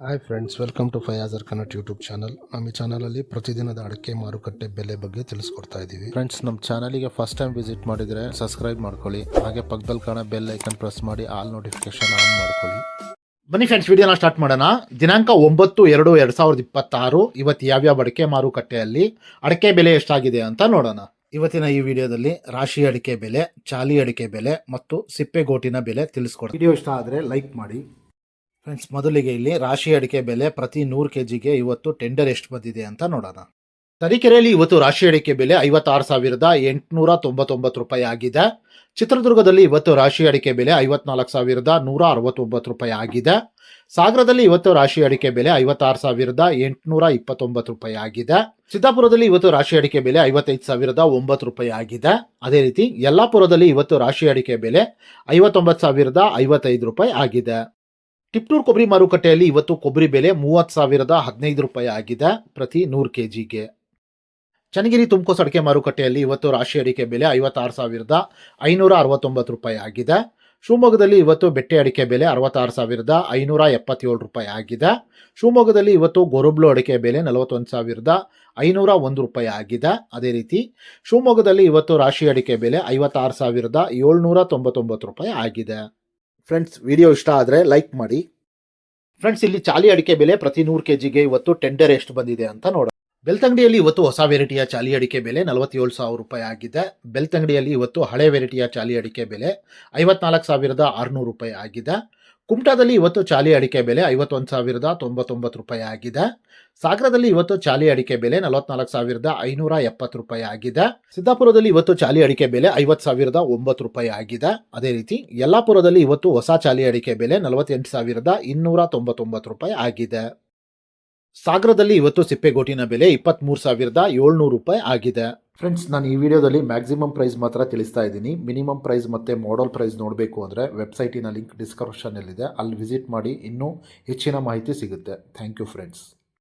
Hi friends, welcome to ಫಯಾಜರ್ Kannada YouTube channel. ನಮ್ಮ ಈ ಚಾನಲಲ್ಲಿ ಪ್ರತಿದಿನದ ಅಡಿಕೆ ಮಾರುಕಟ್ಟೆ ಬೆಲೆ ಬಗ್ಗೆ ತಿಳಿಸ್ಕೊಡ್ತಾ ಇದ್ದೀವಿ. ಫ್ರೆಂಡ್ಸ್, ನಮ್ಮ ಚಾನಲಿಗೆ ಫಸ್ಟ್ ಟೈಮ್ ವಿಸಿಟ್ ಮಾಡಿದರೆ ಸಬ್ಸ್ಕ್ರೈಬ್ ಮಾಡ್ಕೊಳ್ಳಿ. ಹಾಗೆ ಪಕ್ಕದಲ್ಲಿ ಕಾಣೋ ಬೆಲ್ ಐಕನ್ ಪ್ರೆಸ್ ಮಾಡಿ ಆಲ್ ನೋಟಿಫಿಕೇಶನ್ ಆನ್ ಮಾಡ್ಕೊಳ್ಳಿ. ಬನ್ನಿ ಫ್ರೆಂಡ್ಸ್, ವಿಡಿಯೋನ ಸ್ಟಾರ್ಟ್ ಮಾಡೋಣ. ದಿನಾಂಕ 9/2/2026 ಇವತ್ತು ಯಾವ್ಯಾವ ಅಡಿಕೆ ಮಾರುಕಟ್ಟೆಯಲ್ಲಿ ಅಡಿಕೆ ಬೆಲೆ ಎಷ್ಟಾಗಿದೆ ಅಂತ ನೋಡೋಣ. ಇವತ್ತಿನ ಈ ವಿಡಿಯೋದಲ್ಲಿ ರಾಶಿ ಅಡಿಕೆ ಬೆಲೆ, ಚಾಲಿ ಅಡಿಕೆ ಬೆಲೆ ಮತ್ತು ಸಿಪ್ಪೆಗೋಟಿನ ಬೆಲೆ ತಿಳಿಸ್ಕೊಡ್ತೀನಿ. ವಿಡಿಯೋ ಇಷ್ಟ ಆದರೆ ಲೈಕ್ ಮಾಡಿ. ಫ್ರೆಂಡ್ಸ್, ಮೊದಲಿಗೆ ಇಲ್ಲಿ ರಾಶಿ ಅಡಿಕೆ ಬೆಲೆ ಪ್ರತಿ 100 kgಗೆ ಇವತ್ತು ಟೆಂಡರ್ ಎಷ್ಟು ಬಂದಿದೆ ಅಂತ ನೋಡೋಣ. ತರೀಕೆರೆಯಲ್ಲಿ ಇವತ್ತು ರಾಶಿ ಅಡಿಕೆ ಬೆಲೆ 56,899 ರೂಪಾಯಿ ಆಗಿದೆ. ಚಿತ್ರದುರ್ಗದಲ್ಲಿ ಇವತ್ತು ರಾಶಿ ಅಡಿಕೆ ಬೆಲೆ 54,169 ರೂಪಾಯಿ ಆಗಿದೆ. ಸಾಗರದಲ್ಲಿ ಇವತ್ತು ರಾಶಿ ಅಡಿಕೆ ಬೆಲೆ 56,829 ರೂಪಾಯಿ ಆಗಿದೆ. ಸಿದ್ದಾಪುರದಲ್ಲಿ ಇವತ್ತು ರಾಶಿ ಅಡಿಕೆ ಬೆಲೆ 55,009 ರೂಪಾಯಿ ಆಗಿದೆ. ಅದೇ ರೀತಿ ಯಲ್ಲಾಪುರದಲ್ಲಿ ಇವತ್ತು ರಾಶಿ ಅಡಿಕೆ ಬೆಲೆ 59,055 ರೂಪಾಯಿ ಆಗಿದೆ. ಟಿಪ್ಟೂರು ಕೊಬ್ಬರಿ ಮಾರುಕಟ್ಟೆಯಲ್ಲಿ ಇವತ್ತು ಕೊಬ್ಬರಿ ಬೆಲೆ 30,015 ರೂಪಾಯಿ ಆಗಿದೆ ಪ್ರತಿ 100 kgಗೆ. ಚನ್ನಗಿರಿ ತುಮಕೂರು ಅಡಿಕೆ ಮಾರುಕಟ್ಟೆಯಲ್ಲಿ ಇವತ್ತು ರಾಶಿ ಅಡಿಕೆ ಬೆಲೆ 56,569 ರೂಪಾಯಿ ಆಗಿದೆ. ಶಿವಮೊಗ್ಗದಲ್ಲಿ ಇವತ್ತು ಬೆಟ್ಟೆ ಅಡಿಕೆ ಬೆಲೆ 66,577 ರೂಪಾಯಿ ಆಗಿದೆ. ಶಿವಮೊಗ್ಗದಲ್ಲಿ ಇವತ್ತು ಗೊರುಬ್ಲು ಅಡಿಕೆ ಬೆಲೆ 41,501 ರೂಪಾಯಿ ಆಗಿದೆ. ಅದೇ ರೀತಿ ಶಿವಮೊಗ್ಗದಲ್ಲಿ ಇವತ್ತು ರಾಶಿ ಅಡಿಕೆ ಬೆಲೆ 56,799 ರೂಪಾಯಿ ಆಗಿದೆ. ಫ್ರೆಂಡ್ಸ್, ವಿಡಿಯೋ ಇಷ್ಟ ಆದರೆ ಲೈಕ್ ಮಾಡಿ. ಫ್ರೆಂಡ್ಸ್, ಇಲ್ಲಿ ಚಾಲಿ ಅಡಿಕೆ ಬೆಲೆ ಪ್ರತಿ 100 kgಗೆ ಇವತ್ತು ಟೆಂಡರ್ ಎಷ್ಟು ಬಂದಿದೆ ಅಂತ ನೋಡೋಣ. ಬೆಳ್ತಂಗಡಿಯಲ್ಲಿ ಇವತ್ತು ಹೊಸ ವೆರೈಟಿಯ ಚಾಲಿ ಅಡಿಕೆ ಬೆಲೆ 47,000 ರೂಪಾಯಿ ಆಗಿದೆ. ಬೆಳ್ತಂಗಡಿಯಲ್ಲಿ ಇವತ್ತು ಹಳೆ ವೆರೈಟಿಯ ಚಾಲಿ ಅಡಿಕೆ ಬೆಲೆ 54,600 ರೂಪಾಯಿ ಆಗಿದೆ. ಕುಮಟಾದಲ್ಲಿ ಇವತ್ತು ಚಾಲಿ ಅಡಿಕೆ ಬೆಲೆ 51,099 ರೂಪಾಯಿ ಆಗಿದೆ. ಸಾಗರದಲ್ಲಿ ಇವತ್ತು ಚಾಲಿ ಅಡಿಕೆ ಬೆಲೆ 44,570 ರೂಪಾಯಿ ಆಗಿದೆ. ಸಿದ್ದಾಪುರದಲ್ಲಿ ಇವತ್ತು ಚಾಲಿ ಅಡಿಕೆ ಬೆಲೆ 50,009 ರೂಪಾಯಿ ಆಗಿದೆ. ಅದೇ ರೀತಿ ಯಲ್ಲಾಪುರದಲ್ಲಿ ಇವತ್ತು ಹೊಸ ಚಾಲಿ ಅಡಿಕೆ ಬೆಲೆ 48,299 ರೂಪಾಯಿ ಆಗಿದೆ. ಸಾಗರದಲ್ಲಿ ಇವತ್ತು ಸಿಪ್ಪೆಗೋಟಿನ ಬೆಲೆ 23,700 ರೂಪಾಯಿ ಆಗಿದೆ. ಫ್ರೆಂಡ್ಸ್, ನಾನು ಈ ವಿಡಿಯೋದಲ್ಲಿ ಮ್ಯಾಕ್ಸಿಮಮ್ ಪ್ರೈಸ್ ಮಾತ್ರ ತಿಳಿಸ್ತಾ ಇದ್ದೀನಿ. ಮಿನಿಮಮ್ ಪ್ರೈಸ್ ಮತ್ತು ಮಾಡಲ್ ಪ್ರೈಸ್ ನೋಡಬೇಕು ಅಂದರೆ ವೆಬ್ಸೈಟಿನ ಲಿಂಕ್ ಡಿಸ್ಕ್ರಿಪ್ಷನಲ್ಲಿದೆ, ಅಲ್ಲಿ ವಿಸಿಟ್ ಮಾಡಿ ಇನ್ನೂ ಹೆಚ್ಚಿನ ಮಾಹಿತಿ ಸಿಗುತ್ತೆ. Thank you friends.